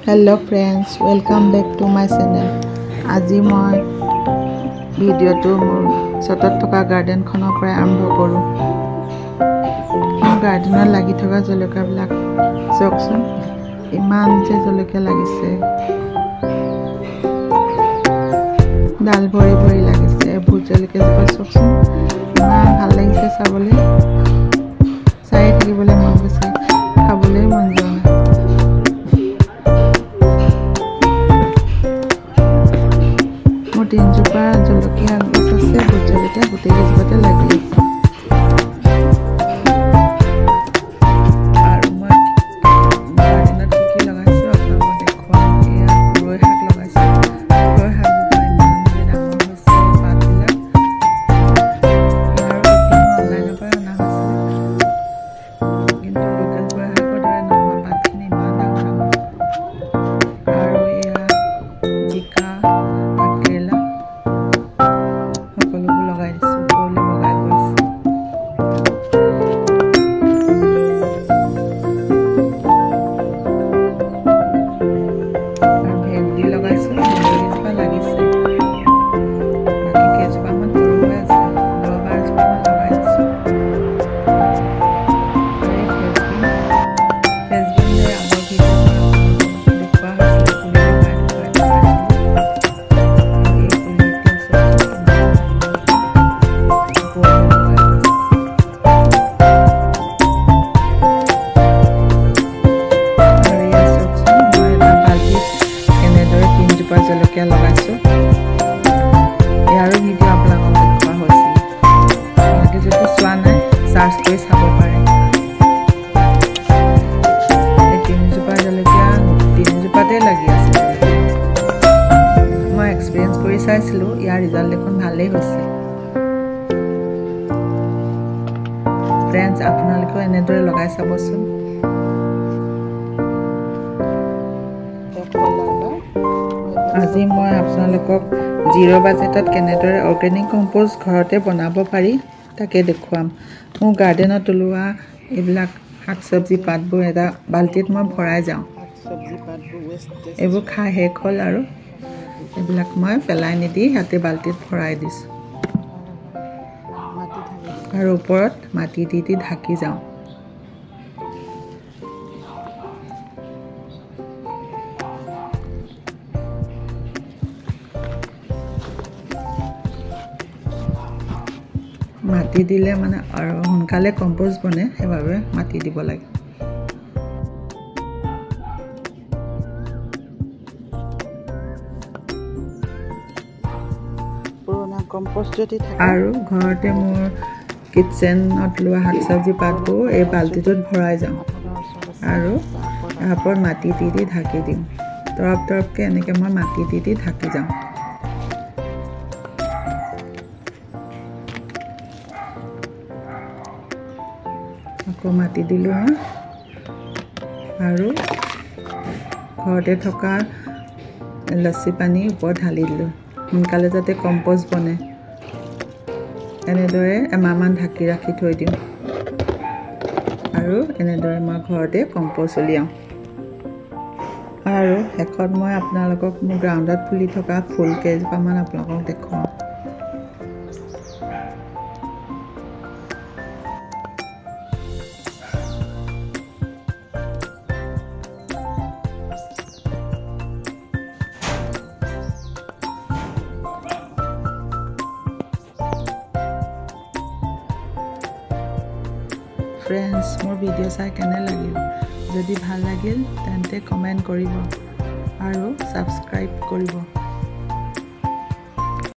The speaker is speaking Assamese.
Hello friends, welcome back to my channel. আজি মই ভিডিওটো মোৰ সতত থকা গাৰ্ডেন খনৰ পৰা আৰম্ভ কৰো। মোৰ গাৰ্ডেনত লাগি থকা জলকীয়াবিলাক চকচোন ইমান যে জলকীয়া লাগিছে। ডাল ভৰি ভৰি লাগিছে। ভোট জলকীয়া চকচোন ইমান ভাল লাগিছে চাবলৈ। চাই থাকিবলৈ মন গৈছে, খাবলৈ মন যোৱা নাই। মোৰ তিনজোপা জলকীয়া গছ আছে, ভোট জলকীয়া গোটেই গছতে লাগি আছে। আৰু মই গাৰ্ডেনত কি লগাইছোঁ আপোনালোকক দেখুৱাম। এয়া পুৰৈ শাক লগাইছোঁ। পুৰৈ শাকজোপা ইমান যে ডাঙৰ হৈছে পাতবিলাক। ইয়াৰ গুটি মই অনলাইনৰ পৰা অনা হৈছিলে, কিন্তু লোকেল পুৰৈ শাকৰ দৰে নহয়। পাতখিনি ইমান ডাঙৰ ডাঙৰ। আৰু এয়া জিকা কেৰেলা সকলোবোৰ লগাই দিছোঁ। ওপৰলৈ বগাই গৈছে। আৰু ভেন্দি লগাইছোঁ। ভেন্দিজোপা লাগিছে, বাকী কেইজোপামান সৰু হৈ আছে। 10-12জোপামান লগাই দিছোঁ। আৰু এই ফ্ৰেঞ্চবিন আগৰ ভিডিঅ'ত দেখুওৱা হৈছিলে, পুলি লগাই জলকীয়া লগাইছোঁ। ইয়াৰো ভিডিঅ' আপোনালোকক দেখুওৱা হৈছিল। আপোনালোকে যদি চোৱা নাই চাৰ্চ কৰি চাব পাৰে। এই তিনিজোপা জলকীয়া তিনিজোপাতে লাগি আছে। মই এক্সপিৰিয়েঞ্চ কৰি চাইছিলোঁ, ইয়াৰ ৰিজাল্ট দেখোন ভালেই হৈছে। ফ্ৰেণ্ডছ, আপোনালোকেও এনেদৰে লগাই চাবচোন। আজি মই আপোনালোকক জিৰ' বাজেটত কেনেদৰে অৰ্গেনিক কম্পোষ্ট ঘৰতে বনাব পাৰি তাকে দেখুৱাম। মোৰ গাৰ্ডেনত ওলোৱা এইবিলাক শাক চব্জি পাতবোৰ এটা বাল্টিত মই ভৰাই যাওঁ। এইবোৰ খাই শেষ হ'ল আৰু এইবিলাক মই পেলাই নিদি ইয়াতে বাল্টিত ভৰাই দিছোঁ। আৰু ওপৰত মাটি দি দি ঢাকি যাওঁ। মাটি দিলে মানে আৰু সোনকালে কম্পোষ্ট বনে, সেইবাবে মাটি দিব লাগে। পুৰণা কম্পোষ্ট যদি থাকে। আৰু ঘৰতে মোৰ কিটচেনত লোৱা শাক চব্জি পাতবোৰ এই বাল্টিটোত ভৰাই যাওঁ আৰু তাৰ ওপৰত মাটি দি দি ঢাকি দিওঁ। তৰপ তৰপকৈ এনেকৈ মই মাটি দি দি ঢাকি যাওঁ। আকৌ মাটি দিলোঁ মই আৰু ঘৰতে থকা লচ্চি পানী ওপৰত ঢালি দিলোঁ, সোনকালে যাতে কম্পোষ্ট বনে। এনেদৰে এমাহমান ঢাকি ৰাখি থৈ দিওঁ আৰু এনেদৰে মই ঘৰতে কম্পোষ্ট উলিয়াওঁ। আৰু শেষত মই আপোনালোকক মোৰ গ্ৰাউণ্ডত ফুলি থকা ফুল কেইজোপামান আপোনালোকক দেখুৱাওঁ। ফ্ৰেণ্ডছ, মোৰ ভিডিঅ' চাই কেনে লাগিল? যদি ভাল লাগিল তেন্তে কমেণ্ট কৰিব আৰু ছাবস্ক্ৰাইব কৰিব।